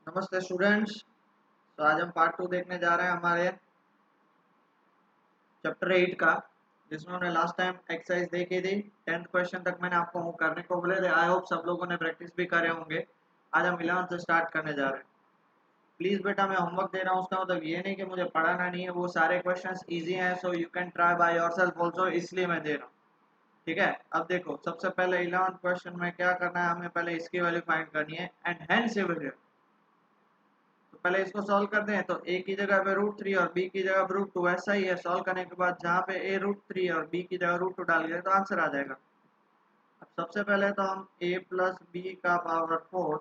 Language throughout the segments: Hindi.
नमस्ते स्टूडेंट्स। तो आज हम पार्ट 2 देखने जा रहे हैं हमारे चैप्टर 8 का, जिसमें हमने लास्ट टाइम एक्सरसाइज देखी थी। 10th क्वेश्चन तक मैंने आपको करने को बोले थे। आई होप सब लोगों ने प्रैक्टिस भी करे होंगे। आज हम 11th से स्टार्ट करने जा रहे हैं। प्लीज़ बेटा, मैं होमवर्क दे रहा हूँ, उसका मतलब ये नहीं कि मुझे पढ़ाना नहीं है। वो सारे क्वेश्चंस इजी हैं, so you can try by yourself also, इसलिए मैं दे रहा हूँ। ठीक है, अब देखो, सबसे पहले 11th क्वेश्चन में क्या करना है, हमें पहले इसकी वैल्यू फाइंड करनी है एंड हेंस तो पहले इसको सॉल्व करते हैं। तो ए की जगह पे √3 और बी की जगह पे √2, ऐसा ही है। सॉल्व करने के बाद जहाँ पे ए √3 और बी की जगह √2 डाल दिया तो आंसर आ जाएगा। अब सबसे पहले तो हम a प्लस बी का पावर 4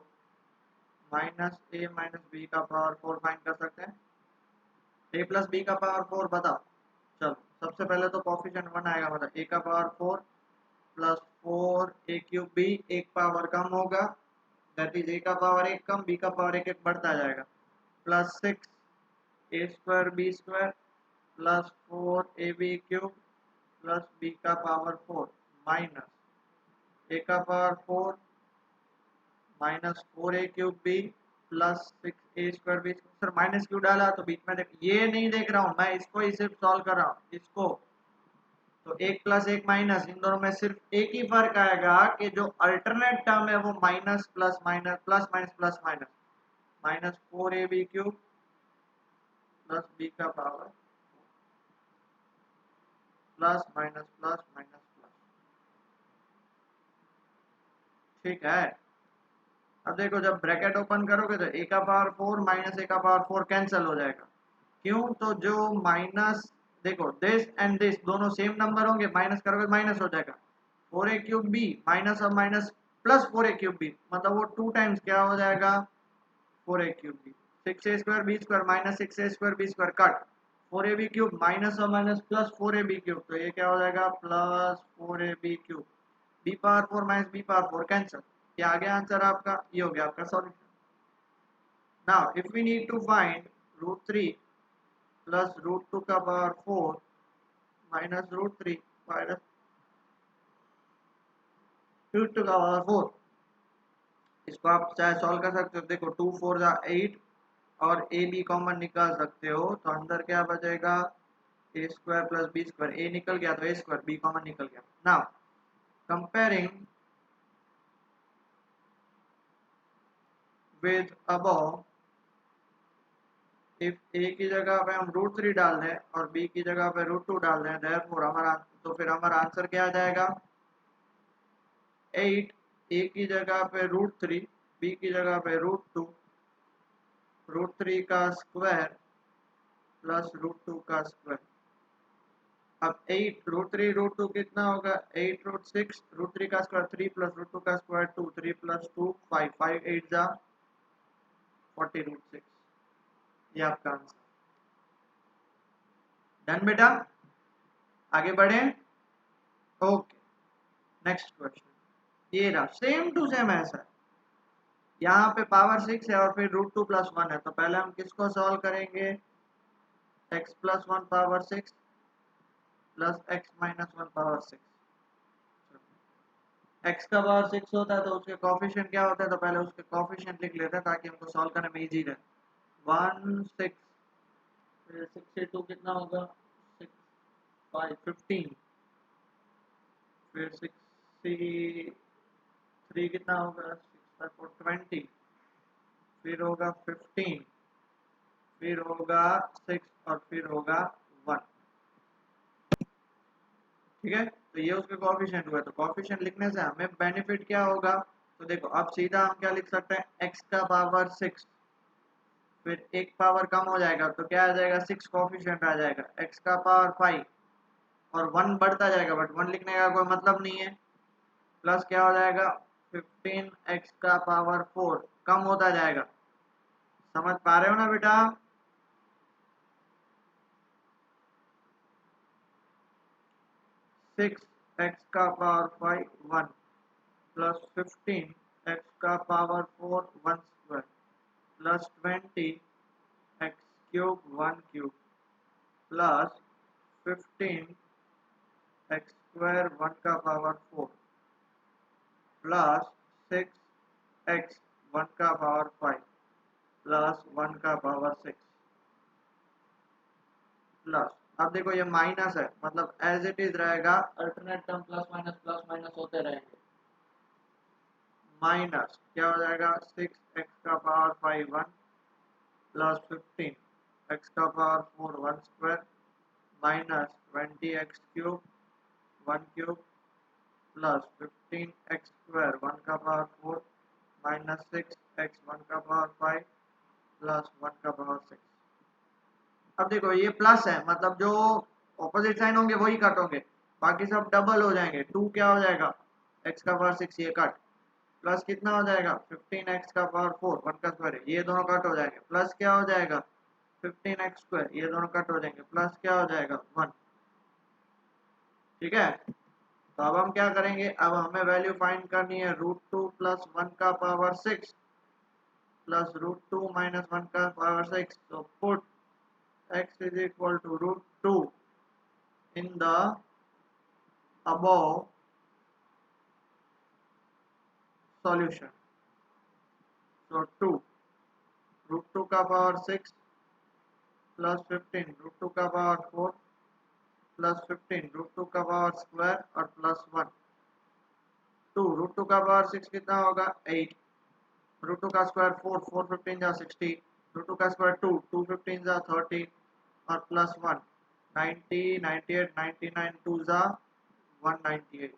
माइनस ए माइनस बी का पावर 4 फाइंड कर सकते हैं। a प्लस बी का पावर 4 बताओ। चलो, सबसे पहले तो कोफिशिएंट 1 आएगा, मतलब a का power 4 plus 4 a cube b, एक पावर कम होगा, दैट इज a का पावर 1 कम, b का पावर 1 1 बढ़ता जाएगा, plus 6 a square b square plus 4ab cube plus b का पावर 4 माइनस a का power 4 minus 4a cube b plus 6a square b। Sir minus क्यों डाला? तो बीच में देख, ये नहीं देख रहा हूँ मैं, इसको ही सिर्फ सॉल्व कर रहा हूँ इसको। तो एक प्लस एक माइनस, इन दोनों में सिर्फ एक ही फर्क आएगा कि जो अल्टरनेट टर्म है वो minus plus minus plus minus plus minus, minus 4ab cube plus b का power plus minus plus minus plus. ठीक है, अब देखो, जब ब्रैकेट ओपन करोगे तो a का पावर 4 माइनस a का पावर 4 कैंसिल हो जाएगा। क्यों? तो जो माइनस, देखो दिस एंड दिस दोनों सेम नंबर होंगे, माइनस करोगे माइनस हो जाएगा। 4a क्यूब b माइनस और minus plus 4a cube b, मतलब वो 2 टाइम्स क्या हो जाएगा, 4a cube b। 6a square b square minus 6a square b square cut, 4ab cube minus और माइनस प्लस 4ab क्यूब, तो ये क्या हो जाएगा, plus 4ab cube. b power 4 minus b power 4 cancel, ये आ गया आंसर आपका। ये हो गया आपका solution. Now if we need to find √3 plus √2 का पावर 4 माइनस √3 माइनस √2 का पावर 4, इसको आप चाहे सॉल्व कर सकते हो। देखो 2 4 जा 8 और ए बी कॉमन निकाल सकते हो, तो अंदर क्या बचेगा, a square plus b square, a निकल गया तो ए स्क्वायर, बी कॉमन निकल गया। Now comparing with above, if a की जगह पे हम √3 डाल दें और बी की जगह पे √2 डाल दें, देयरफॉर हमारा, तो फिर हमारा आंसर क्या आ जाएगा, 8 ए की जगह पे √3 बी की जगह पे √2, √3 का स्क्वायर प्लस √2 का स्क्वायर। अब 8 √3 √2 कितना होगा, 8 √6, √3 का स्क्वायर 3 प्लस √2 का स्क्वायर 2, 3 प्लस 2 5, 5 8 जा 40 √6। ये आपका आंसर। डन बेटा, आगे बढ़े। ओके, नेक्स्ट क्वेश्चन ये रहा, सेम टू सेम ऐसा है। यहाँ पे पावर 6 है और फिर √2 प्लस 1 है, तो पहले हम किसको सॉल्व करेंगे, x plus 1 power 6 plus x minus 1 power 6। x का पावर 6 होता है तो उसके कोफिशिएंट क्या होता है, तो पहले उसके कोफिशिएंट लिख लेते हैं ताकि हमको सॉल्व करने में इजी रहे। 1 6, फिर 6 से 2 कितना होगा, 6 5 15, फिर 6 से 3 कितना होगा, 6 5 4 20, फिर होगा 15, फिर होगा 6 और फिर होगा 1। ठीक है, तो ये उसके कोफिशिएंट हुआ, तो कोफिशिएंट लिखने से हमें बेनिफिट क्या होगा, तो देखो अब सीधा हम क्या लिख सकते हैं, x का पावर 6, फिर एक पावर कम हो जाएगा तो क्या आ जाएगा, 6 कोफिशिएंट आ जाएगा, x का पावर 5 और 1 बढ़ता जाएगा, बट 1 लिखने का कोई मतलब नहीं है, प्लस क्या हो जाएगा, 15x का पावर 4 कम होता जाएगा। समझ पा रहे हो ना बेटा? 6x का पावर 5 1 प्लस 15x का power 4 1 square plus 20x cube 1 cube plus 15x square 1 का पावर 4 प्लस 6x 1 का पावर 5 प्लस 1 का पावर 6 प्लस, अब देखो ये माइनस है मतलब एज इट इज रहेगा, अल्टरनेट टर्म प्लस माइनस होते रहेंगे। माइनस क्या हो जाएगा 6x का पावर 5 1 प्लस 15x का power 4 1 square minus 20x cube 1 cube plus 15x square 1 का पावर 4 माइनस 6x 1 का पावर 5 प्लस 1 का पावर 6। अब देखो ये प्लस है मतलब जो ऑपोजिट साइन होंगे वही कट होंगे, बाकी सब डबल हो जाएंगे। 2 क्या हो जाएगा x का पावर 6 ये कट, प्लस कितना हो जाएगा 15x का पावर 4 1 का स्क्वायर ये दोनों कट हो जाएंगे, प्लस क्या हो जाएगा 15x स्क्वायर ये दोनों कट हो जाएंगे, प्लस क्या हो जाएगा 1। ठीक है, तो अब हम क्या करेंगे, अब हमें वैल्यू फाइंड करनी है √2 प्लस 1 का पावर 6 प्लस √2 माइनस 1 का पावर 6। तो put x is equal to √2 in the above solution। so 2 √2 का पावर 6 प्लस 15 √2 का पावर 4 प्लस 15 √2 का पावर स्क्वायर और प्लस 1। 2 √2 का पावर 6 कितना होगा 8, √2 का स्क्वायर 4 4 15 जा 60, √2 का स्क्वायर 2 2 15 जा 30 और प्लस 1 90 98 99 2 जा 198।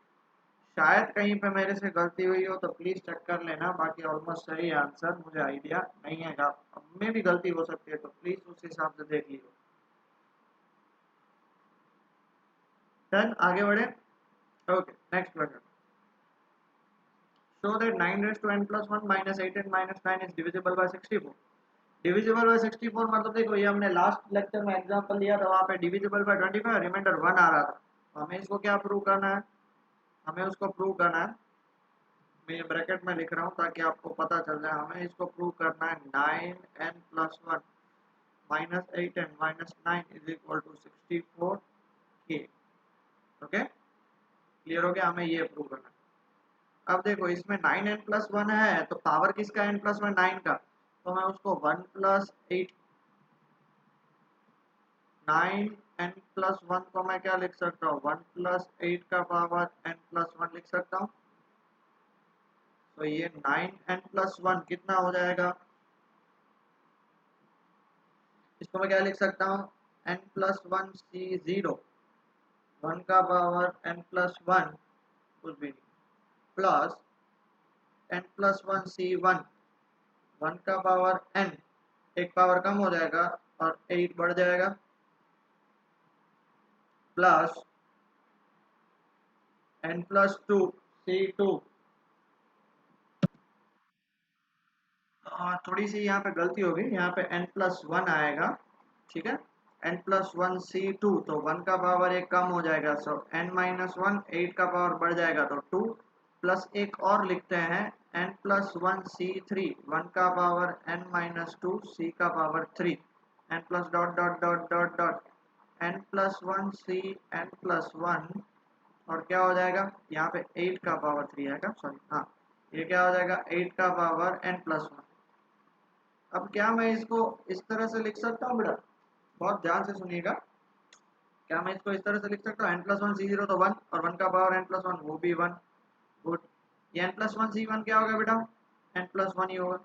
शायद कहीं पे मेरे से गलती हुई हो तो प्लीज चेक कर लेना, बाकी ऑलमोस्ट सही है आंसर, मुझे आइडिया नहीं है, अब में भी गलती हो सकती है तो प्लीज उस हिसाब से देख लियो। डन, आगे बढ़े। Okay next question. Show that 9 raised to n plus 1 minus 8n minus 9 is divisible by 64। Divisible by 64 मतलब देखो ये हमने लास्ट लेक्चर में एग्जांपल लिया था, वहां पे डिविजिबल बाय 25 रिमाइंडर 1 आ रहा था, तो हमें इसको क्या प्रूव करना है, हमें उसको प्रूव करना है। मैं ये ब्रैकेट में लिख रहा हूँ ताकि आपको पता चल जाए, हमें इसको प्रूव करना है 9n plus 1 minus 8n minus 9 is equal to 64k। Okay clear हो गया, हमें ये प्रूव करना है। अब देखो इसमें 9n plus 1 है तो पावर किसका n plus 1 9 का, तो मैं उसको 1 plus 8 9n plus 1 को मैं क्या लिख सकता हूँ 1 plus 8 का पावर n plus 1 लिख सकता हूँ। तो ये 9n plus 1 कितना हो जाएगा, इसको मैं क्या लिख सकता हूँ n plus 1 c0 1 का पावर n plus 1 कुछ भी नहीं प्लस n plus 1 c1 1 का पावर n एक पावर कम हो जाएगा और 8 बढ़ जाएगा प्लस n plus 2 c2। थोड़ी सी यहाँ पे गलती होगी, यहाँ पे n plus 1 आएगा, ठीक है n plus 1 c2 तो 1 का पावर एक कम हो जाएगा, सो n minus 1 8 का पावर बढ़ जाएगा तो 2 प्लस एक और लिखते हैं n plus 1 c3 1 का पावर n minus 2 c का power 3 n plus dot dot dot dot dot n plus 1 c n plus 1 और क्या हो जाएगा यहाँ पे 8 का पावर 3 आएगा, सॉरी हाँ ये क्या हो जाएगा 8 का पावर n plus 1। अब क्या मैं इसको इस तरह से लिख सकता हूँ बेटा, बहुत ध्यान से सुनिएगा, क्या मैं इसको इस तरह से लिख सकता हूँ n plus 1 c0 तो 1 और 1 का पावर n plus 1 वो भी 1। गुड, ये n plus 1 c1 क्या होगा बेटा n plus 1 ही होगा,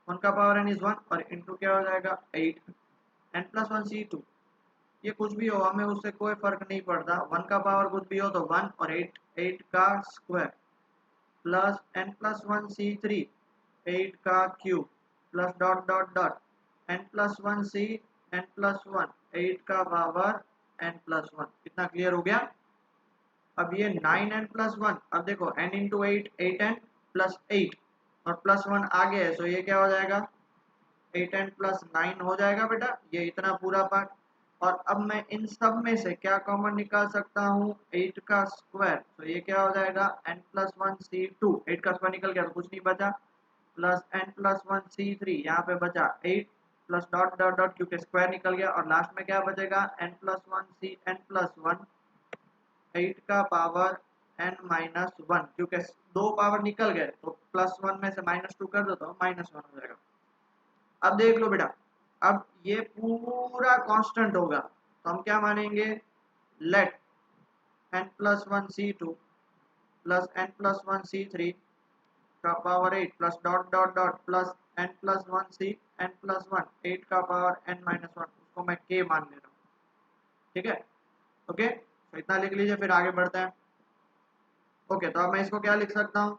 1 का पावर n इज 1 और इंटू क्या हो जाएगा 8 n plus 1 c2 ये कुछ भी हो हमें उससे कोई फर्क नहीं पड़ता, 1 का पावर कुछ भी हो तो 1 और 8 का square plus n plus 1 c3 8 का cube plus dot dot dot n plus 1 c n plus 1 8 का पावर n plus 1। कितना क्लियर हो गया। अब ये 9n plus 1, अब देखो n इंटू 8 8n प्लस 8 और प्लस 1 आगे है, सो ये क्या हो जाएगा 8n प्लस 9 हो जाएगा बेटा, ये इतना पूरा पार्ट। और अब मैं इन सब में से क्या कॉमन निकाल सकता हूँ 8 का स्क्वायर, तो ये क्या हो जाएगा n प्लस 1 c2 8 का स्क्वायर निकल गया तो कुछ नहीं बचा प्लस n प्लस 1 c3 यहाँ पे बचा 8 प्लस डॉट डॉट डॉट क्योंकि स्क्वायर निकल गया और लास्ट में क्या बचेगा n plus 1 c n plus 1 8 का पावर n माइनस 1 क्योंकि दो पावर निकल गए तो प्लस 1 में से -2 कर दो तो -1 हो जाएगा। अब देख लो बेटा, अब ये पूरा कांस्टेंट होगा तो हम क्या मानेंगे, late n+1 c2 plus n+1 c3 का power 8 plus dot dot dot plus n+1 8 का पावर n-1, उसको मैं k मान ले रहा हूँ। ठीक है, ओके, तो इतना लिख लीजिए, फिर आगे बढ़ते हैं। ओके, तो अब मैं इसको क्या लिख सकता हूँ,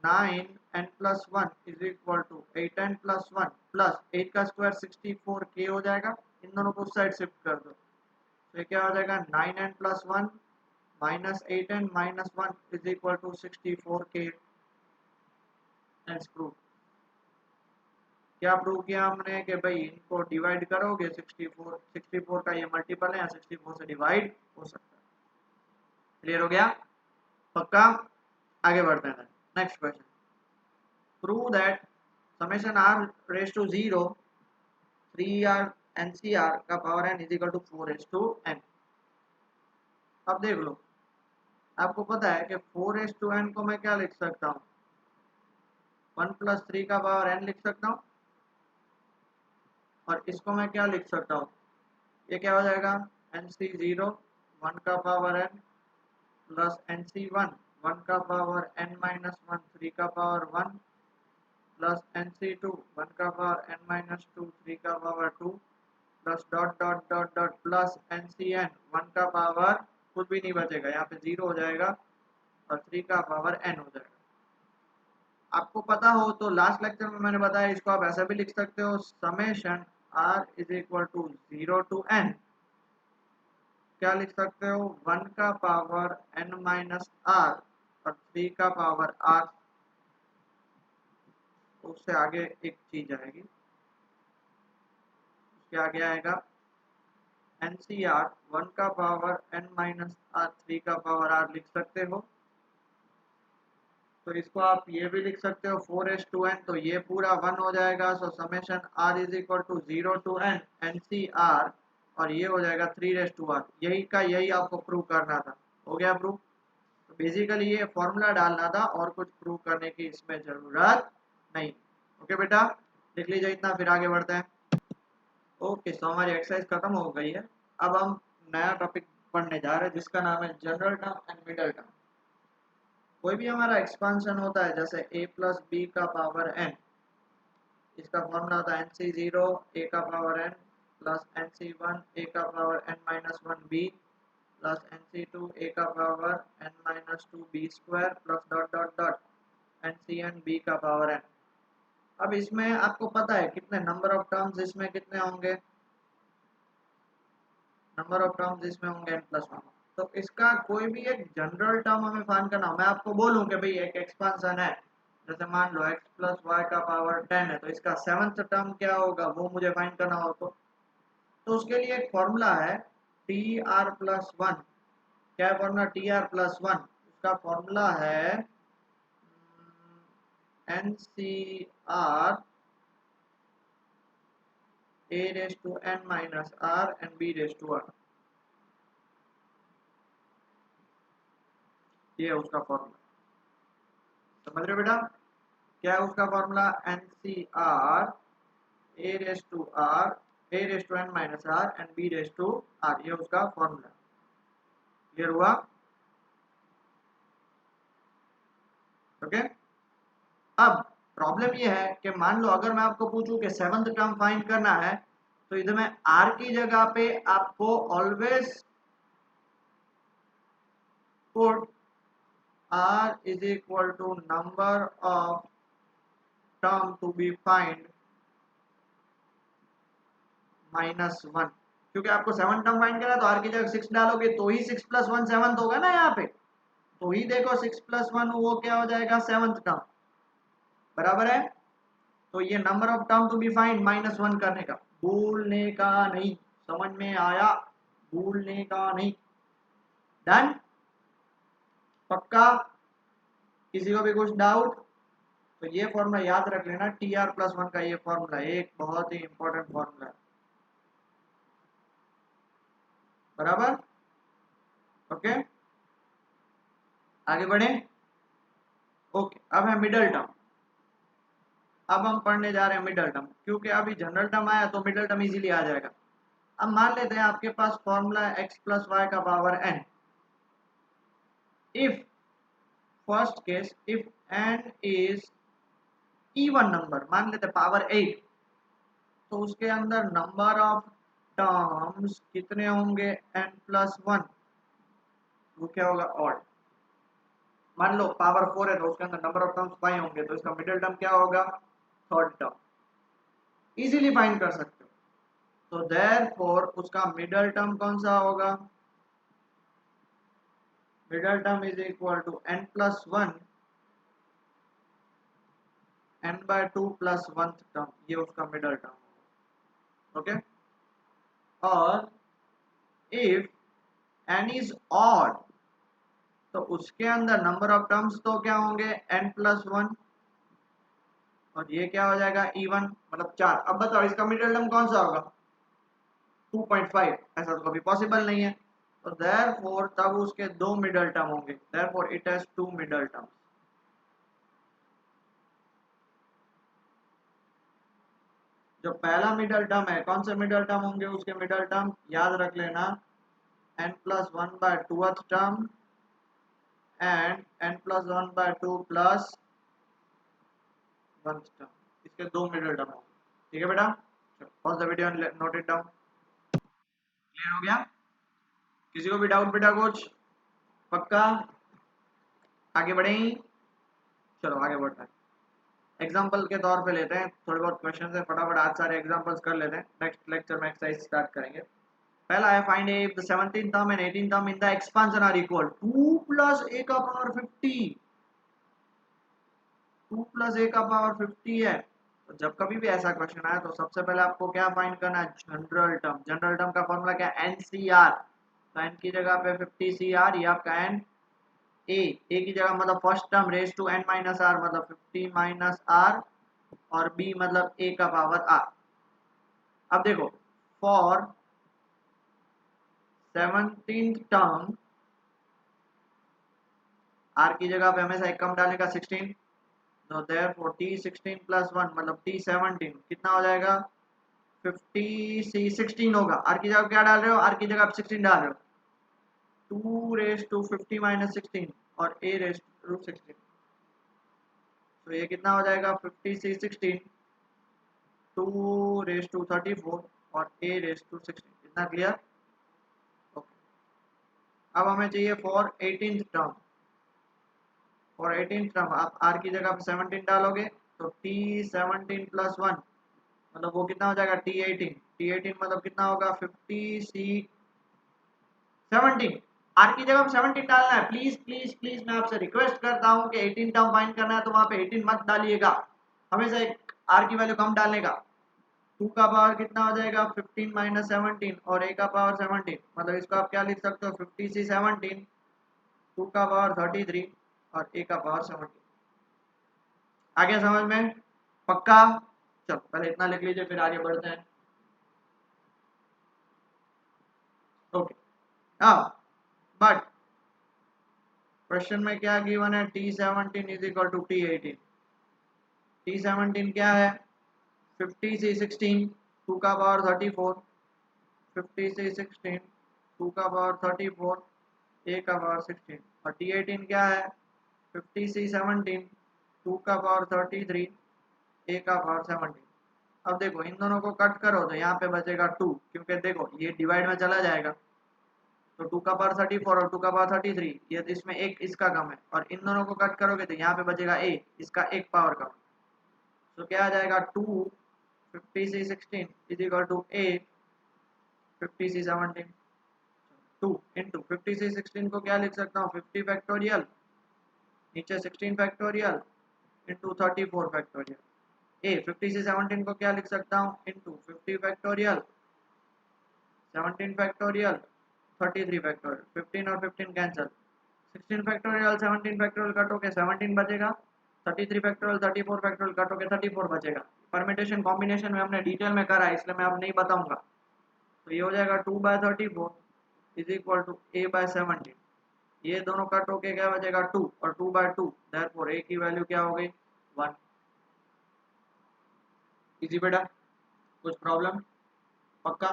9n+1 is equal to 8n+1 plus 8 का स्क्वायर 64k हो जाएगा। इन दोनों को उस साइड शिफ्ट कर दो, तो ये क्या हो जाएगा, 9n+1 minus 8n minus 1 is equal to 64k। Prove, क्या प्रूव किया हमने कि भाई इनको डिवाइड करोगे 64 का ये मल्टीपल है, 64 से डिवाइड हो सकता है। क्लियर हो गया, पक्का। आगे बढ़ते हैं, next question, prove that summation r raise to 0 3r NCR का power n is equal to 4n। अब देख लो, आपको पता है कि 4n को मैं क्या लिख सकता हूँ, 1+3 का पावर n लिख सकता हूँ, और इसको मैं क्या लिख सकता हूँ, ये क्या हो जाएगा, NC0 1 का पावर n प्लस NC1 1 का पावर n-1 3 का पावर 1 प्लस NC2 1 का पावर n-2 3 का power 2 plus dot dot dot dot plus NCN 1 का पावर, कुछ भी नहीं बचेगा, यहाँ पे 0 हो जाएगा और 3 का पावर n हो जाएगा। आपको पता हो तो लास्ट लेक्चर में मैंने बताया, इसको आप ऐसा भी लिख सकते हो, summation r is equal to 0 to n, क्या लिख सकते हो, 1 का पावर n-r और 3 का पावर r। तो उससे आगे एक चीज आएगी, उसके आगे आएगा NCR 1 का पावर n-r 3 का पावर r लिख सकते हो। तो इसको आप ये भी लिख सकते हो 4s2n, तो ये पूरा 1 हो जाएगा। So summation r is equal to 0 to n NCR, और ये हो जाएगा 3r। यही का यही आपको प्रूव करना था, हो गया प्रूव। तो बेसिकली ये फॉर्मूला डालना था, और कुछ प्रूव करने की इसमें जरूरत नहीं। ओके बेटा, लिख लीजिए इतना, फिर आगे बढ़ते हैं। ओके, सो हमारी एक्सरसाइज खत्म हो गई है। अब हम नया टॉपिक पढ़ने जा रहे हैं, जिसका नाम है general term and middle term. कोई भी हमारा एक्सपांशन होता है, जैसे a प्लस बी का पावर n, इसका फॉर्मूला होता है NC0 a का power n plus NC1 a का power n-1b plus NC2 a का power n-2b square plus dot dot dot NCN b का पावर n। अब इसमें आपको पता है कितने नंबर ऑफ टर्म्स इसमें कितने होंगे, नंबर ऑफ टर्म्स इसमें होंगे n+1। तो इसका कोई भी एक जनरल टर्म हमें फाइंड करना हो। मैं आपको बोलूं कि भाई एक एक्सपांशन है, जैसे मान लो x प्लस वाई का पावर 10 है, तो इसका 7th टर्म क्या होगा वो मुझे फाइंड करना हो तो उसके लिए एक फॉर्मूला है tr+1। क्या है फॉर्मूला tr+1? उसका फॉर्मूला है NCR a⁻n−r and b⁻r। ये है उसका फॉर्मूला, समझ रहे हो बेटा? क्या है उसका formula, NCR a⁻n−r and b⁻r, ये उसका फॉर्मूला। क्लियर हुआ? ओके। अब प्रॉब्लम ये है कि मान लो अगर मैं आपको पूछूं कि 7th टर्म फाइंड करना है, तो इधर में r की जगह पे आपको always put r is equal to number of term to be find -1, क्योंकि आपको 7 टर्म फाइंड करना है, तो r की जगह 6 डालोगे तो ही 6 + 1 7th होगा ना। यहाँ पे तो ही देखो 6 + 1 वो क्या हो जाएगा, 7th टर्म, बराबर है। तो ये number of term to be find -1 करने का, भूलने का नहीं, समझ में आया? भूलने का नहीं, डन, पक्का? किसी को भी कुछ डाउट? तो ये फॉर्मूला याद रख लेना, tr+1 का ये फॉर्मूला एक बहुत ही इंपॉर्टेंट फॉर्मूला है, बराबर। ओके, आगे बढ़े। ओके, अब है मिडल टर्म। अब हम पढ़ने जा रहे हैं मिडल टर्म, क्योंकि अभी जनरल टर्म आया तो मिडल टर्म इजीली आ जाएगा। अब मान लेते हैं आपके पास फॉर्मूला x प्लस वाई का power n, if first case if n is even number, मान लेते पावर 8, तो उसके अंदर नंबर ऑफ टर्म्स कितने होंगे n प्लस 1, वो क्या होगा ऑड। मान लो पावर 4 है तो उसके अंदर नंबर ऑफ टर्म्स 5 होंगे, तो इसका मिडिल टर्म क्या होगा, थर्ड टर्म। इजीली फाइंड कर सकते हो। तो देयरफॉर उसका मिडिल टर्म कौन सा होगा, middle term is equal to n plus 1 n by 2 plus 1 term, ये उसका मिडिल टर्म होगा। ओके, और इफ n इज ऑड, तो उसके अंदर नंबर ऑफ टर्म्स तो क्या होंगे n प्लस 1, और ये क्या हो जाएगा इवन, मतलब 4। अब बताओ इसका मिडिल टर्म कौन सा होगा, 2.5, ऐसा तो कभी पॉसिबल नहीं है। तो देयरफॉर तब उसके दो मिडिल टर्म होंगे, therefore it has two middle terms. जो पहला मिडिल टर्म है, कौन से मिडिल टर्म होंगे उसके मिडिल टर्म, याद रख लेना, n plus 1 by 2th term and n plus 1 by 2 plus 1th term, इसके दो मिडिल टर्म होंगे। ठीक है बेटा, pause the video and note it down. Clear हो गया, किसी को भी डाउट बेटा कुछ, पक्का, आगे बढ़ें, चलो आगे बढ़ते हैं। एग्जाम्पल के तौर पे लेते हैं, थोड़े बहुत क्वेश्चन है, फटाफट आज सारे एग्जाम्पल्स कर लेते हैं, नेक्स्ट लेक्चर में एक्सरसाइज स्टार्ट करेंगे। पहला है find if the 17th term and 18th term in the expansion are equal 2 plus a का पावर 50, 2 प्लस a का पावर 50 है। तो जब कभी भी ऐसा क्वेश्चन आए तो सबसे पहले आपको क्या फाइंड करना है, जनरल टर्म। जनरल टर्म का फॉर्मूला क्या है, NCR। तो n की जगह पे 50CR, ये आपका n, a की जगह मतलब first term raise to n minus r, मतलब 50 माइनस r, और b मतलब a का पावर r। अब देखो फॉर 17th टर्म r की जगह पे हमेशा एक कम डालने का 16, तो देयरफॉर t16 प्लस 1 मतलब t17 कितना हो जाएगा, 50c16 होगा। r की जगह क्या डाल रहे हो, r की जगह आप 16 डाल रहे हो, 2 रेज टू 50 माइनस 16 और a रेज टू 16, तो ये कितना हो जाएगा 50c16, 2 रेज टू 34 और a रेज टू 16, कितना क्लियर। ओके, अब हमें चाहिए for 18th term. For 18th term आप r की जगह 17 डालोगे, तो t17 प्लस 1 मतलब वो कितना हो जाएगा t18, t18 मतलब कितना होगा 50c17, r की जगह 17 डालना है। प्लीज प्लीज प्लीज मैं आपसे रिक्वेस्ट करता हूँ कि 18 टर्म फाइंड करना है तो वहां पे 18 मत डालिएगा, हमेशा एक r की वैल्यू कम डालने का। 2 का पावर कितना हो जाएगा 15 माइनस 17 और a का पावर 17, मतलब इसको आप क्या लिख सकते हो 50c17, 2 का पावर 33 और a का पावर 17। आगे समझ में, पक्का। चलो पहले इतना लिख लीजिए फिर आगे बढ़ते हैं। ओके, हाँ बट क्वेश्चन में क्या गिवन है, t17 is equal to t18। t17 क्या है 50c16, 2 का पावर 34, 50c16, 2 का पावर 34, a का पावर 16, और t18 क्या है 50c17, 2 का पावर 33, a का पावर 17। अब देखो इन दोनों को कट करो तो यहाँ पे बचेगा 2, क्योंकि देखो ये डिवाइड में चला जाएगा, तो 2 का पावर 34 और 2 का पावर 33, ये तो इसमें एक इसका कम है, और इन दोनों को कट करोगे तो यहाँ पे बचेगा a, इसका एक पावर कम। तो क्या आ जाएगा 2 50c16 is equal to a 50c17। 2 into 50c16 को क्या लिख सकता हूँ 50 फैक्टोरियल, नीचे 16 फैक्टोरियल इंटू 34 फैक्टोरियल। ए 50c17 को क्या लिख सकता हूँ इंटू 50 फैक्टोरियल, 17 फैक्टोरियल, 33 फैक्टोरियल, 15 और 15 कैंसिल, 16 फैक्टोरियल 17 फैक्टोरियल कटोगे 17 बचेगा, 33 फैक्टोरियल 34 फैक्टोरियल कटोगे 34 बचेगा। परमिटेशन कॉम्बिनेशन में हमने डिटेल में करा है इसलिए मैं अब नहीं बताऊंगा। तो ये हो जाएगा 2/34 इज इक्वल टू a/17, ये दोनों कट होके क्या बचेगा 2 और 2/2, देयरफॉर a की वैल्यू क्या हो गई 1। इजी बेटा, कुछ प्रॉब्लम? पक्का?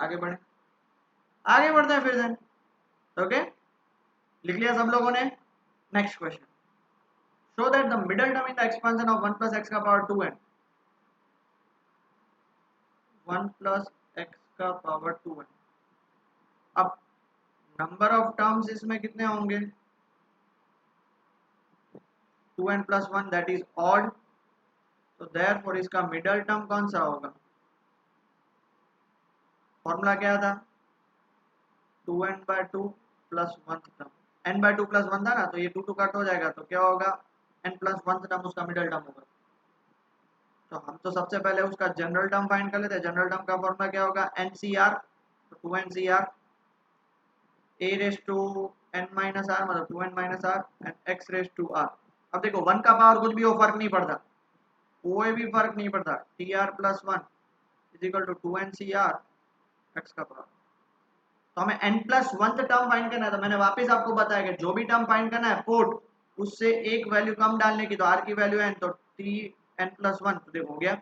आगे बढ़े, आगे बढ़ते हैं फिर देन। ओके, लिख लिया सब लोगों ने? Next question, show that the middle term in the expansion of 1 plus x का पावर 2n, 1 प्लस एक्स का पावर 2n। अब नंबर ऑफ टर्म्स इसमें कितने होंगे? 2n plus 1 that is odd, तो देयरफॉर इसका मिडल टर्म कौन सा होगा? फॉर्मूला क्या था? 2n/2 plus 1 term, n/2 plus 1 था ना, तो ये 2 कट हो जाएगा, तो क्या होगा? n प्लस 1 टर्म उसका मिडल टर्म होगा। तो हम तो सबसे पहले उसका जनरल टर्म फाइंड कर लेते हैं। जनरल टर्म का फॉर्मूला क्या होगा? NCR, तो 2NCR a raise to n minus r, मतलब 2n minus r and x raise to r। अब देखो 1 का पावर कुछ भी हो, फर्क नहीं पड़ता, कोई भी फर्क नहीं पड़ता। tr plus 1 is equal to 2NCR x का पावर। तो हमें n प्लस 1 टर्म फाइंड करना है, तो मैंने वापस आपको बताया कि जो भी टर्म फाइंड करना है पोर्ट उससे एक वैल्यू कम डालने की, तो r की वैल्यू n, तो t n प्लस 1, तो देखो हो गया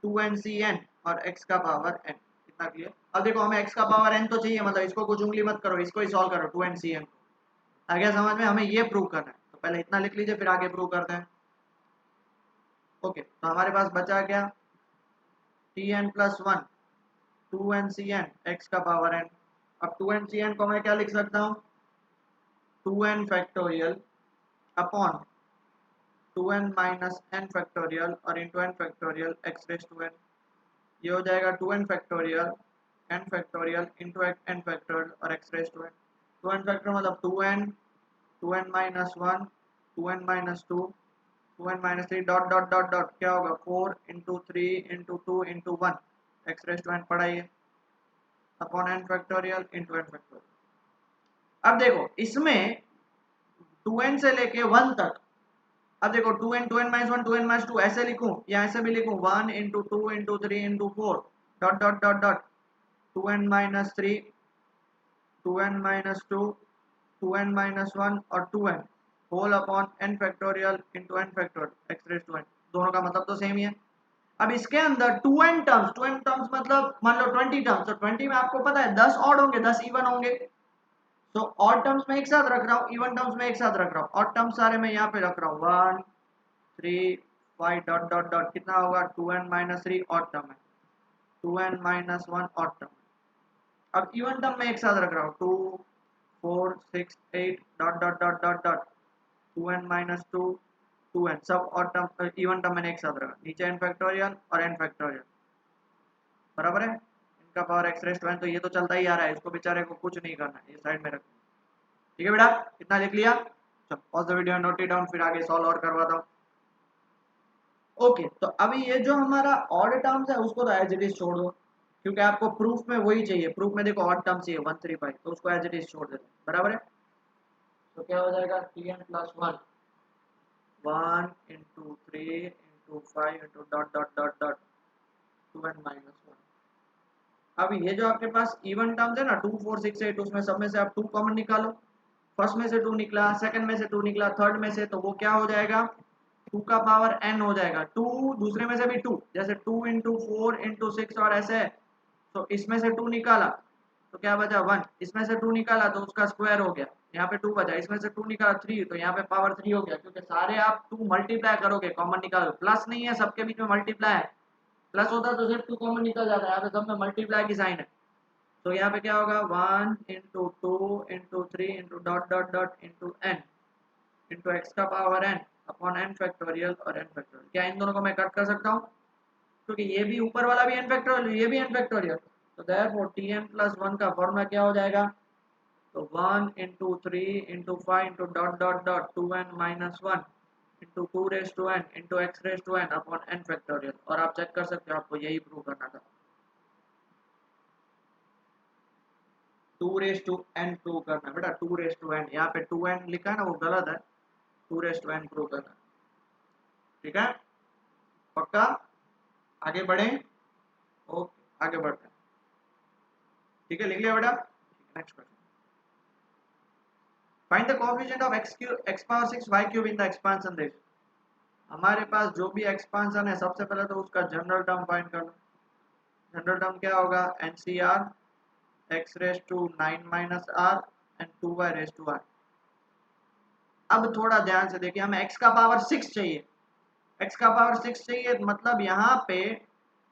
2NCN और x का पावर n। कितना क्लियर? अब देखो हमें x का पावर n तो चाहिए, मतलब इसको कुछ उंगली मत करो, इसको ही सॉल्व करो 2NCN को। आ गया समझ में? हमें ये प्रूव करना है, तो पहले इतना लिख लीजिए फिर आगे प्रूव करते हैं। ओके, तो हमारे पास बचा क्या? tn प्लस 1 2NCN x का पावर n। अब 2NCN को मैं क्या लिख सकता हूँ? 2n factorial upon 2n minus n factorial और into n factorial x raise to n। ये हो जाएगा 2n factorial n factorial into n factorial और x raise to n। 2n factor मतलब 2n, 2n minus 1, 2n minus 2, 2n minus 3 dot dot dot dot क्या होगा? 4 into 3 into 2 into 1 x raise to n पढ़ाइए upon n factorial into n factorial. अब देखो इसमें 2n से लेके 1 तक, अब देखो 2n, 2n minus 1, 2n minus 2 ऐसे लिखूं या ऐसे भी लिखूं 1 into 2 into 3 into 4 dot dot dot dot 2n minus 3, 2n minus 2, 2n minus 1 और 2n whole upon n factorial into n factorial x raise to n। दोनों का मतलब तो सेम ही है। अब इसके अंदर 2n टर्म्स, 2n टर्म्स मतलब मान लो 20 टर्म्स, तो 20 में आपको पता है 10 ऑड होंगे 10 इवन होंगे। तो ऑड टर्म्स में एक साथ रख रहा हूँ, इवन टर्म्स में एक साथ रख रहा हूँ। ऑड टर्म्स सारे मैं यहाँ पे रख रहा हूँ 1 3 5 डॉट डॉट डॉट, कितना होगा? 2n माइनस 3 ऑड टर्म है, 2n माइनस 1 ऑड टर्म। अब इवन टर्म में एक साथ रख रहा हूँ 2 4 6 8 dot dot dot dot dot 2n minus 2 2n, सब ऑड टर्म इवन टर्म मैंने एक साथ रखा। नीचे n फैक्टोरियल और n फैक्टोरियल बराबर है इनका power x raise to n। तो ये तो चलता ही आ रहा है, इसको बेचारे को कुछ नहीं करना, ये साइड में रखना। ठीक है बेटा, इतना लिख लिया? चलो pause the video, note it down, फिर आगे सॉल्व और करवाता हूँ। ओके, तो अभी ये जो हमारा ऑड टर्म्स है उसको तो एज इट इज छोड़ दो, क्योंकि आपको प्रूफ में वही चाहिए। प्रूफ में देखो ऑड टर्म चाहिए 135, तो उसको एज इट इज छोड़ देते हैं, बराबर है। तो क्या हो जाएगा? tn plus 1 1 into 3 into 5 into dot dot dot dot 2n minus 1। अब ये जो आपके पास इवन टर्म्स है ना 2 4 6 8, उसमें सब में से आप 2 कॉमन निकालो। फर्स्ट में से 2 निकला, सेकंड में से 2 निकला, थर्ड में से, तो वो क्या हो जाएगा? 2 का पावर n हो जाएगा। 2 दूसरे में से भी 2, जैसे 2 इंटू 4 इंटू 6 और ऐसे है। तो इसमें से 2 निकाला तो क्या बचा? 1। इसमें से 2 निकाला तो उसका स्क्वायर हो गया, यहाँ पे 2 बचा। इसमें से 2 निकाला 3, तो यहाँ पे पावर 3 हो गया, क्योंकि सारे आप 2 मल्टीप्लाई करोगे, कॉमन निकालो। प्लस नहीं है, सबके बीच में मल्टीप्लाई है। प्लस होता तो सिर्फ 2 कॉमन निकल जाता है, यहाँ पे सब में मल्टीप्लाई की साइन है। तो यहाँ पे क्या होगा? 1 into 2 into 3 into dot dot dot into n into x का power n upon n factorial और n फैक्टोरियल। क्या इन दोनों को मैं कट कर सकता हूँ? क्योंकि ये भी ऊपर वाला भी n फैक्टोरियल, ये भी n फैक्टोरियल, तो देयरफॉर tn प्लस 1 का फॉर्मूला क्या हो जाएगा? तो 1 into 3 into 5 into dot dot dot 2n minus 1 into 2 raise to n into x raise to n upon n factorial. और आप चेक कर सकते हो, आपको यही प्रूव करना था। 2 रेस टू n प्रूव करना बेटा, 2 रेस टू n, यहाँ पे 2n लिखा है ना, वो गलत है, 2 रेस टू n प्रूव करना। ठीक है, पक्का? आगे बढ़े? ओके, आगे बढ़ते हैं। ठीक है, लिख लिया बेटा? Next question, find the coefficient of x cube x power 6 y cube in the expansion ratio. हमारे पास जो भी एक्सपांशन है सबसे पहले तो उसका जनरल टर्म फाइंड कर लो। जनरल टर्म क्या होगा, n c r x raise to 9 minus r and 2y raise to r. अब थोड़ा ध्यान से देखिए, हमें x का पावर 6 चाहिए, x का पावर 6 चाहिए मतलब यहाँ पे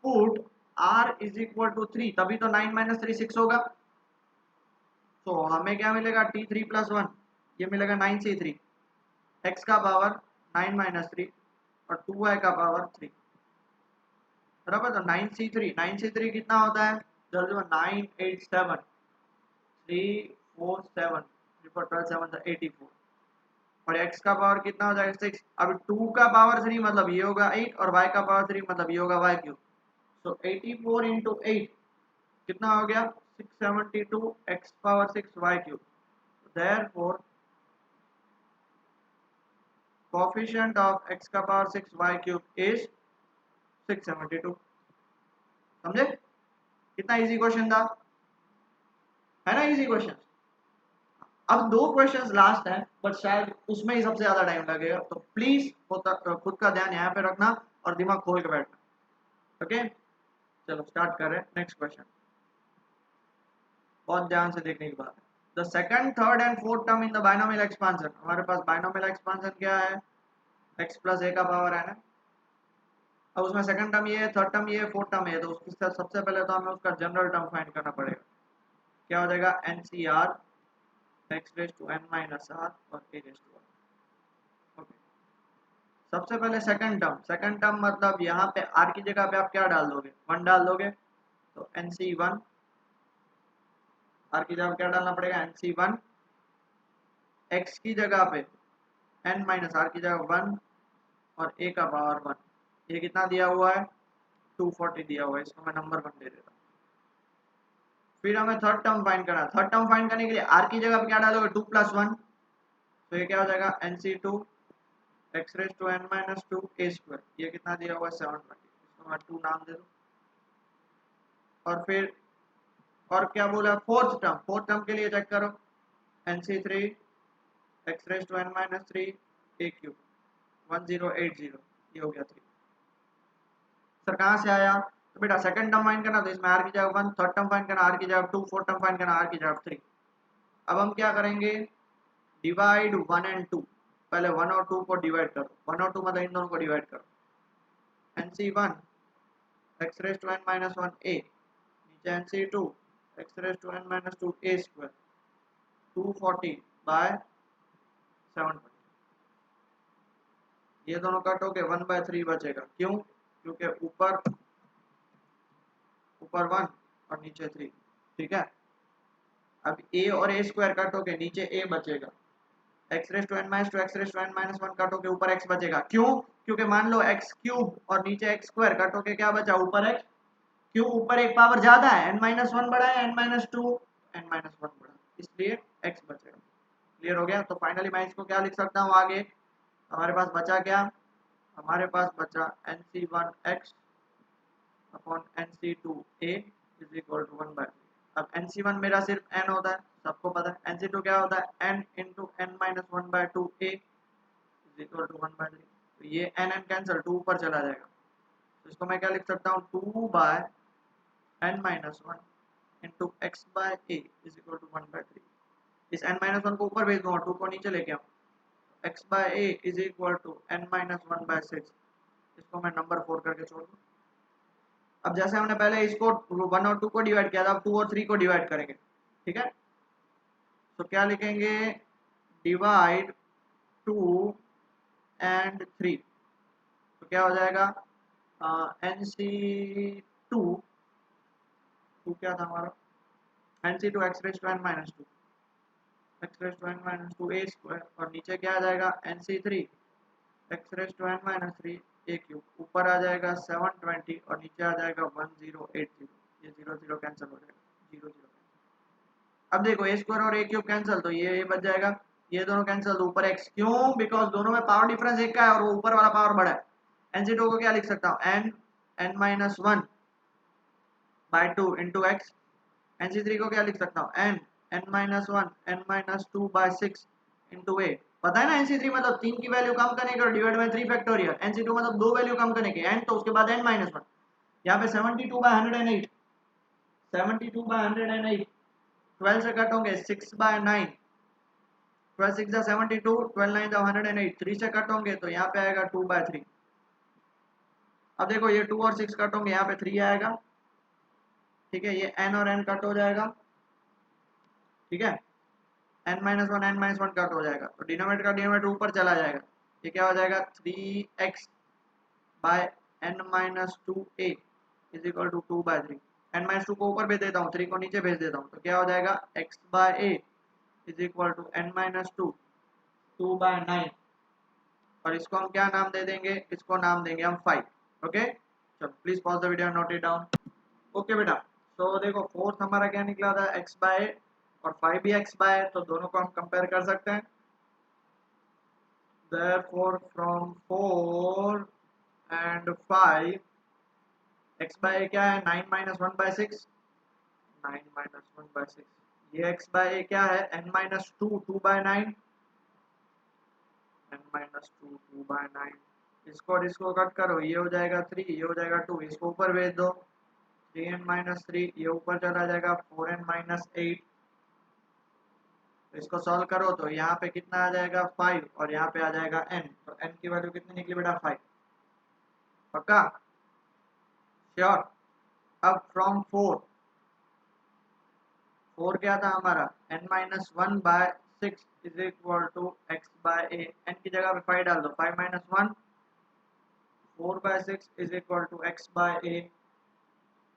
put r is equal to 3, तभी तो 9 माइनस 3 6 होगा। तो हमें क्या मिलेगा, t3 प्लस 1, ये मिलेगा 9c3, x का पावर 9 माइनस 3 और 2y का पावर 3 बराबर। तो 9c3 कितना होता है, जल्दी में 987 347 3 4 12 7 84 और x का पावर कितना हो जाएगा 6। अब 2 का पावर 3 मतलब ये होगा 8 और y का पावर 3 मतलब ये होगा y क्यूब। सो 84 इंटू 8 कितना हो गया 672 x power 6 y cube. Therefore coefficient of x का पावर 6 y क्यूब इज 672। समझे कितना इजी क्वेश्चन था, है ना, इजी क्वेश्चन। अब 2 क्वेश्चंस लास्ट हैं बट शायद उसमें ही सबसे ज्यादा टाइम लगेगा, तो प्लीज खुद का ध्यान यहाँ पे रखना और दिमाग खोल के बैठना। ओके चलो स्टार्ट कर रहे हैं। नेक्स्ट क्वेश्चन बहुत ध्यान से देखने की बात है। The second third and fourth term in the binomial expansion, हमारे पास बाइनोमियल एक्सपांशन क्या है, x प्लस ए का पावर है ना। अब उसमें सेकंड टर्म ये है, थर्ड टर्म ये है, फोर्थ टर्म ये है, तो उसके साथ सबसे पहले तो हमें उसका जनरल टर्म फाइंड करना पड़ेगा। क्या हो जाएगा, n c r x raise to n minus r और a raise to r. Okay सबसे पहले सेकंड टर्म मतलब यहाँ पे आर की जगह पे आप क्या डाल दोगे, 1 डाल दोगे। तो एन सी वन, आर की जगह क्या डालना पड़ेगा, एन सी वन, एक्स की जगह पे एन माइनस आर की जगह 1 और ए का पावर 1। ये कितना दिया हुआ है, 240 दिया हुआ है, इसको मैं नंबर 1 दे देता हूँ। फिर हमें थर्ड टर्म फाइंड करना है। थर्ड टर्म फाइंड करने के लिए आर की जगह पे क्या डालोगे, 2 प्लस 1, तो ये क्या हो जाएगा n c two x raise to n minus 2 a square. ये कितना दिया हुआ है 720, इसको मैं 2 नाम दे दूँ। और फिर और क्या बोला, फोर्थ टर्म के लिए चेक करो, n C three x raise to n minus 3 a cube 1080, ये हो गया 3। सर कहाँ से आया, तो बेटा सेकंड टर्म फाइंड करना तो इसमें आर की जगह 1, थर्ड टर्म फाइंड करना आर की जगह 2, फोर्थ टर्म फाइंड करना आर की जगह 3। अब हम क्या करेंगे, डिवाइड 1 एंड 2, पहले 1 और 2 को डिवाइड करो, 1 और 2 मतलब इन दोनों को डिवाइड करो। N c one x raise to n minus 1 a, नीचे n c two x raise to n minus 2 a square 240 by 720। ये दोनों कट हो के 1/3 बचेगा, क्यों, क्योंकि ऊपर 1 और नीचे 3। ठीक है, अब a और a स्क्वायर कट हो के नीचे a बचेगा, x raise to n minus 2 x raise to n minus 1 cut होके ऊपर x बचेगा, क्यों, क्योंकि मान लो x क्यूब और नीचे x स्क्वायर कट होके क्या बचा, ऊपर x, क्यों, ऊपर एक पावर ज्यादा है, n माइनस 1 बड़ा है, n माइनस 2 n माइनस 1 बड़ा, इसलिए x बचेगा। क्लियर हो गया। तो फाइनली मैं इसको क्या लिख सकता हूँ आगे, हमारे पास बचा क्या, हमारे पास बचा n c one x upon n c two a is equal to 1/3। अब एन सी वन मेरा सिर्फ एन होता है, सबको पता है। एन सी टू क्या होता है, n into n minus 1/2 a is equal to 1/3। तो ये एन एन कैंसिल, 2 ऊपर चला जाएगा, तो इसको मैं क्या लिख सकता हूँ, 2 by n minus 1 into x by a is equal to 1/3। इस n माइनस 1 को ऊपर भेज दूंगा, 2 को नीचे लेके आऊँ, x by a is equal to n minus 1/6। इसको मैं नंबर 4 करके छोड़ दूँ। अब जैसे हमने पहले इसको 1 और 2 को डिवाइड किया था, अब 2 और 3 को डिवाइड करेंगे। ठीक है, तो क्या लिखेंगे, डिवाइड 2 एंड 3, तो क्या हो जाएगा, एन सी टू, क्या था हमारा, n c two x raise to n minus 2 x raise to n minus 2 a square, और नीचे क्या आ जाएगा, n C three x raise to n minus 3 a cube, ऊपर आ जाएगा 720 और नीचे आ जाएगा 1080। ये 0 0 कैंसिल हो जाएगा, 0 0। अब देखो ए स्क्वायर और ए क्यूब कैंसिल, तो ये बच जाएगा, ये दोनों कैंसिल, तो ऊपर एक्स, क्यों, बिकॉज दोनों में पावर डिफरेंस एक का है और वो ऊपर वाला पावर बड़ा है। एन सी टू को क्या लिख सकता हूँ, n n minus 1/2 into x. N सी थ्री को क्या लिख सकता हूँ, n n minus 1 n minus 2/6 into a. पता है ना NC3 मतलब 3 की वैल्यू कम करने की और डिवाइड बाय 3 फैक्टोरियल, NC2 मतलब 2 वैल्यू कम करने की, n तो उसके बाद n माइनस 1। यहाँ पे 72/108, 72/108 12 से कट होंगे 6/9, 12 6 जा 72, 12 9 जा 108, 3 से कट होंगे तो यहाँ पे आएगा 2/3। अब देखो ये 2 और 6 कट होंगे, यहाँ पे 3 आएगा, ठीक है, ये n और n कट हो जाएगा, ठीक है, n minus one n minus one cut हो जाएगा, तो डिनोमिनेटर का डिनोमिनेटर ऊपर चला जाएगा, ये क्या हो जाएगा 3x by n minus 2a is equal to 2/3। n minus 2 को ऊपर भेज देता हूँ, 3 को नीचे भेज देता हूँ, तो क्या हो जाएगा x by a is equal to n minus 2 2/9, और इसको हम क्या नाम दे देंगे, इसको नाम देंगे हम 5। ओके, चलो please pause the video, note it down. Okay बेटा, तो देखो फोर्थ हमारा क्या निकला था x बाय a, और 5 भी x बाय है, तो दोनों को हम कंपेयर कर सकते हैं। Therefore from 4 and 5 x by a क्या है 9 माइनस 1/6, 9 माइनस 1/6, ये x बाय a क्या है n माइनस 2 2/9, n माइनस 2 2/9, इसको और इसको कट करो, ये हो जाएगा 3, ये हो जाएगा 2, इसको ऊपर भेज दो, 3n माइनस 3, ये ऊपर चला जाएगा 4n माइनस 8, तो इसको सॉल्व करो तो यहाँ पे कितना आ जाएगा 5, और यहाँ पे आ जाएगा n, तो n की वैल्यू कितनी निकली बेटा 5, पक्का श्योर। अब फ्रॉम 4, 4 क्या था हमारा n minus 1/6 is equal to x by a, n की जगह पे 5 डाल दो, 5 minus 1 4/6 is equal to x by a,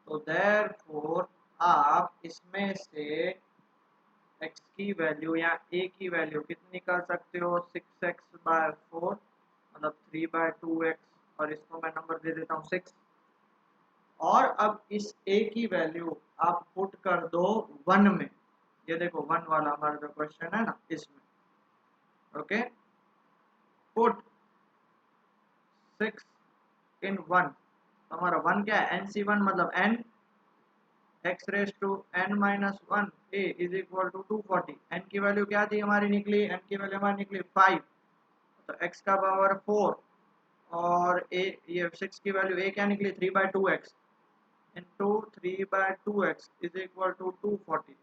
तो देयरफॉर आप इसमें से x की वैल्यू या a की वैल्यू कितनी निकाल सकते हो 6x/4 मतलब 3/2x, और इसको मैं नंबर दे देता हूँ 6, और अब इस a की वैल्यू आप पुट कर दो 1 में, ये देखो 1 वाला हमारा जो क्वेश्चन है ना इसमें, ओके, पुट 6 इन 1, तो हमारा 1 क्या है NC1 मतलब n x raise to n minus 1 a is equal to 240, n की वैल्यू क्या थी हमारी निकली, n की वैल्यू हमारी निकली 5, तो x का पावर 4, और a ये 6 की वैल्यू a क्या निकली 3/2x into 3/2x is equal to 240,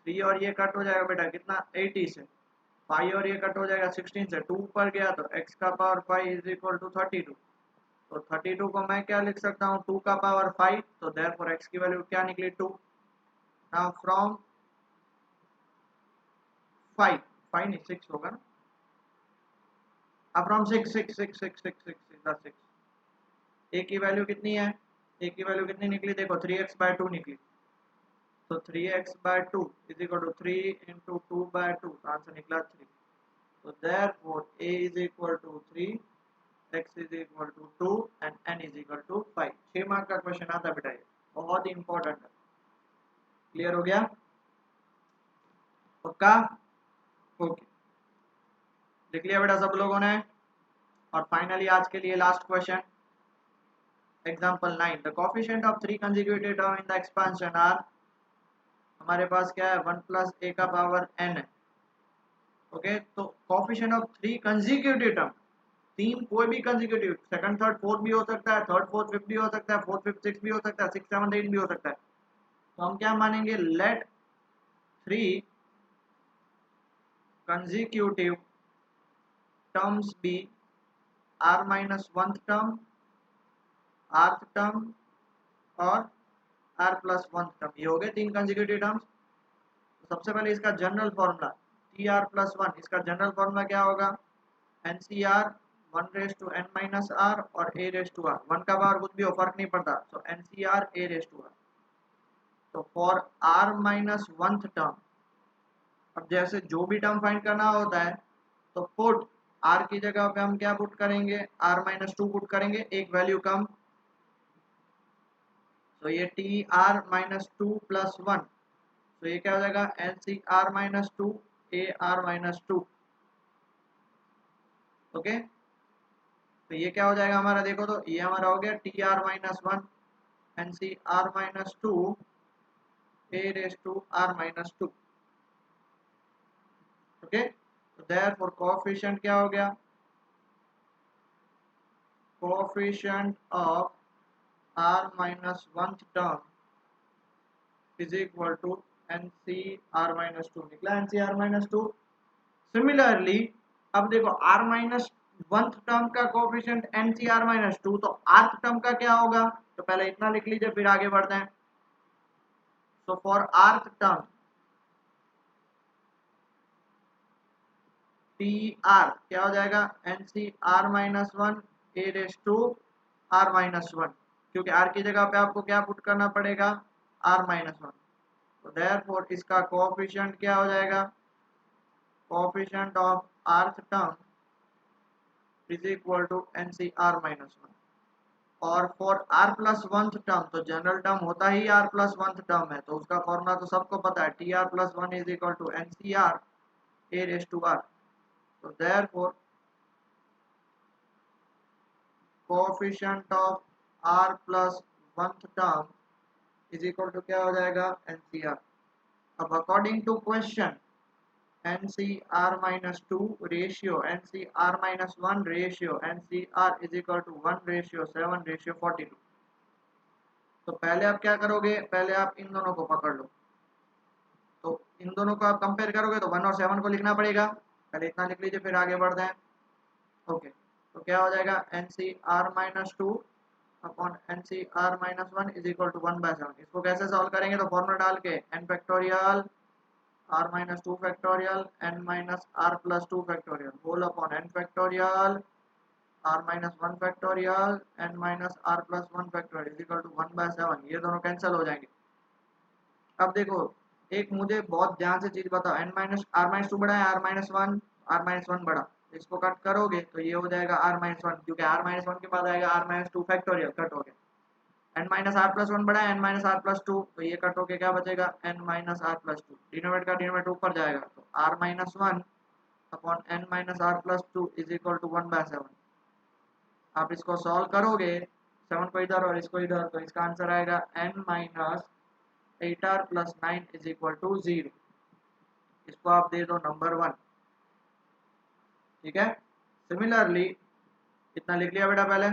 3 और ये कट हो जाएगा बेटा कितना 80 से, 5 और ये कट हो जाएगा 16 से, 2 ऊपर गया तो x का पावर 5 इज इक्वल टू 32, तो 32 को मैं क्या लिख सकता हूँ 2 का पावर 5, तो देयरफॉर x की वैल्यू क्या निकली 2। नाउ फ्रॉम 5, 5 नहीं 6 होगा ना, अब फ्रॉम 6 6 6 6 6 6 6 a की वैल्यू कितनी है, a की वैल्यू कितनी निकली देखो 3x/2 निकली, तो 3x/2 is equal to 3 into 2/2, answer निकला 3, तो therefore a is equal to 3, x is equal to 2 and n is equal to 5। 6 mark का क्वेश्चन आता है बेटा, ये बहुत ही इंपॉर्टेंट है, क्लियर हो गया, पक्का, ओके, लिख लिया बेटा सब लोगों ने। और फाइनली आज के लिए last question, example 9, the coefficient of 3 consecutive term in the expansion are, हमारे पास क्या है 1 प्लस a का पावर n है, ओके, तो कोएफिशिएंट ऑफ 3 कंसेक्यूटिव टर्म, तीन कोई भी कंसेक्यूटिव, सेकंड थर्ड फोर्थ भी हो सकता है, थर्ड फोर्थ फिफ्थ भी हो सकता है, फोर्थ फिफ्थ सिक्स भी हो सकता है, सिक्स सेवन एट भी हो सकता है, तो हम क्या मानेंगे let 3 consecutive terms be r minus 1th term, rth term और r प्लस 1th टर्म, ये हो गए 3 कंसेक्यूटिव टर्म्स। तो सबसे पहले इसका जनरल फॉर्मूला tr प्लस 1, इसका जनरल फॉर्मूला क्या होगा ncr 1 raise to n minus r और a रेस टू r, 1 का पावर कुछ भी हो फर्क नहीं पड़ता, तो ncr a raise to r, तो for r minus 1th term, अब जैसे जो भी टर्म फाइंड करना होता है तो पुट r की जगह पे हम क्या पुट करेंगे r माइनस 2 पुट करेंगे, एक वैल्यू कम, तो ये टी आर माइनस 2 प्लस 1, तो ये क्या हो जाएगा l c r minus 2 a r minus 2, okay, तो ये क्या हो जाएगा हमारा देखो, तो ये हमारा हो गया t r minus 1 n c r minus 2 a raise to r minus 2, okay, तो देयरफॉर कोएफिशिएंट क्या हो गया, coefficient of r minus 1th term is equal to NCr minus 2 निकला, NCr माइनस 2। सिमिलरली अब देखो r माइनस 1th टर्म का कोएफिशिएंट NCr माइनस 2, तो rth टर्म का क्या होगा, तो पहले इतना लिख लीजिए फिर आगे बढ़ते हैं। So for rth term TR क्या हो जाएगा, NCr minus 1 a raise to r minus 1, क्योंकि r की जगह पे आपको क्या पुट करना पड़ेगा, r माइनस 1। तो देयरफॉर इसका कोएफिशिएंट क्या हो जाएगा, coefficient of rth term is equal to NCr minus 1। और for r plus 1th term, तो जनरल टर्म होता ही r प्लस 1th टर्म है, तो उसका फॉर्मूला तो सबको पता है, TR plus 1 is equal to NCr a raise to r। तो therefore coefficient of r plus 1th term is equal to क्या हो जाएगा, NCr। अब according to question NCr minus 2 ratio NCr minus 1 ratio NCr is equal to 1 ratio 7 ratio 42। तो पहले आप क्या करोगे, पहले आप इन दोनों को पकड़ लो, तो इन दोनों को आप कंपेयर करोगे तो 1 और 7 को लिखना पड़ेगा, पहले इतना लिख लीजिए फिर आगे बढ़ते हैं। ओके, तो क्या हो जाएगा, NCr minus 2 upon NCr minus 1 is equal to 1/7। इसको कैसे सॉल्व करेंगे, तो फॉर्मूला डाल के n factorial r minus 2 factorial n minus r plus 2 factorial whole upon n factorial r minus 1 factorial n minus r plus 1 factorial is equal to 1/7। ये दोनों कैंसिल हो जाएंगे। अब देखो, एक मुझे बहुत ध्यान से चीज बताओ, n माइनस r माइनस 2 बड़ा है r माइनस 1 बड़ा, इसको कट करोगे तो ये हो जाएगा r माइनस 1, क्योंकि r माइनस 1 के बाद आएगा r माइनस 2 फैक्टोरियल, कट हो गया। n माइनस आर प्लस 1 बड़ा है n माइनस आर प्लस 2, तो ये कट होके क्या बचेगा, n minus r plus 2, denominator का डिनोमिनेटर ऊपर जाएगा, तो r minus 1 upon n minus r plus 2 is equal to 1/7। आप इसको सॉल्व करोगे, 7 को इधर और इसको इधर, तो इसका आंसर आएगा n minus 8r plus 9 is equal to 0। इसको आप दे दो नंबर 1, ठीक है। सिमिलरली इतना लिख लिया बेटा पहले,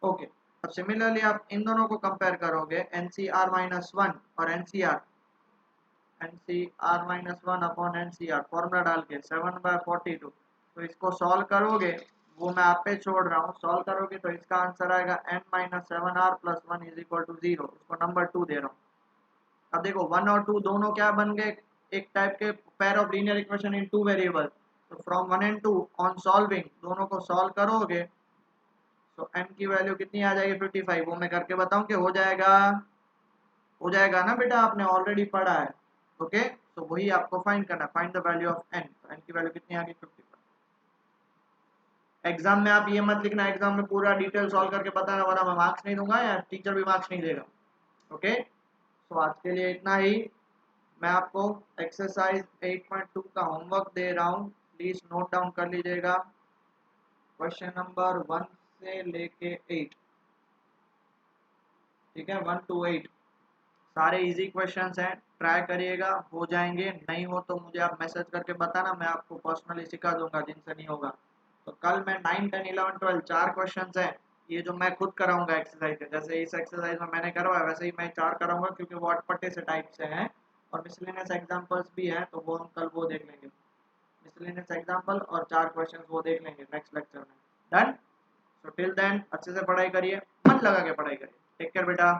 ओके। अब सिमिलरली आप इन दोनों को कंपेयर करोगे, NCr माइनस 1 और NCr minus 1 upon NCr, formula डाल के 7/42, तो इसको सॉल्व करोगे, वो मैं आप पे छोड़ रहा हूँ, सॉल्व करोगे तो इसका आंसर आएगा n minus 7r plus 1 is equal to 0। उसको नंबर 2 दे रहा हूँ। अब देखो 1 और 2 दोनों क्या बन गए, एक टाइप के pair of linear equation in 2 variable. तो फ्रॉम 1 एंड 2 ऑन सॉल्विंग दोनों को सॉल्व करोगे तो n की वैल्यू कितनी आ जाएगी, 55। वो मैं करके बताऊं कि हो जाएगा ना बेटा, आपने ऑलरेडी पढ़ा है। ओके, तो वही आपको फाइंड करना, find the value of n। तो n की वैल्यू कितनी आ गई, 55। एग्जाम में आप ये मत लिखना, एग्जाम में पूरा डिटेल सॉल्व करके बताना, वरना मैं मार्क्स नहीं दूंगा या टीचर भी मार्क्स नहीं देगा। ओके, तो आज के लिए इतना ही। मैं आपको एक्सरसाइज 8.2 का होमवर्क दे रहा हूँ, प्लीज नोट डाउन कर लीजिएगा। क्वेश्चन नंबर 1 से लेके 8, ठीक है, 1 to 8 सारे इजी क्वेश्चंस हैं, ट्राई करिएगा, हो जाएंगे। नहीं हो तो मुझे आप मैसेज करके बताना, मैं आपको पर्सनली सिखा दूंगा जिनसे नहीं होगा। तो कल मैं 9, 10, 11, 12 4 क्वेश्चंस हैं, ये जो मैं खुद कराऊंगा एक्सरसाइज है, जैसे इस एक्सरसाइज में मैंने करवाया वैसे ही मैं 4 कराऊंगा, क्योंकि वो अटपटे से टाइप से हैं और मिसलेनियस एग्जांपल्स भी हैं, तो वो हम कल वो देख लेंगे। मिसलेनियस एग्जांपल और 4 क्वेश्चंस वो देख लेंगे नेक्स्ट लेक्चर में। डन। सो टिल देन अच्छे से पढ़ाई करिए, मन लगा के पढ़ाई करिए। टेक केयर बेटा।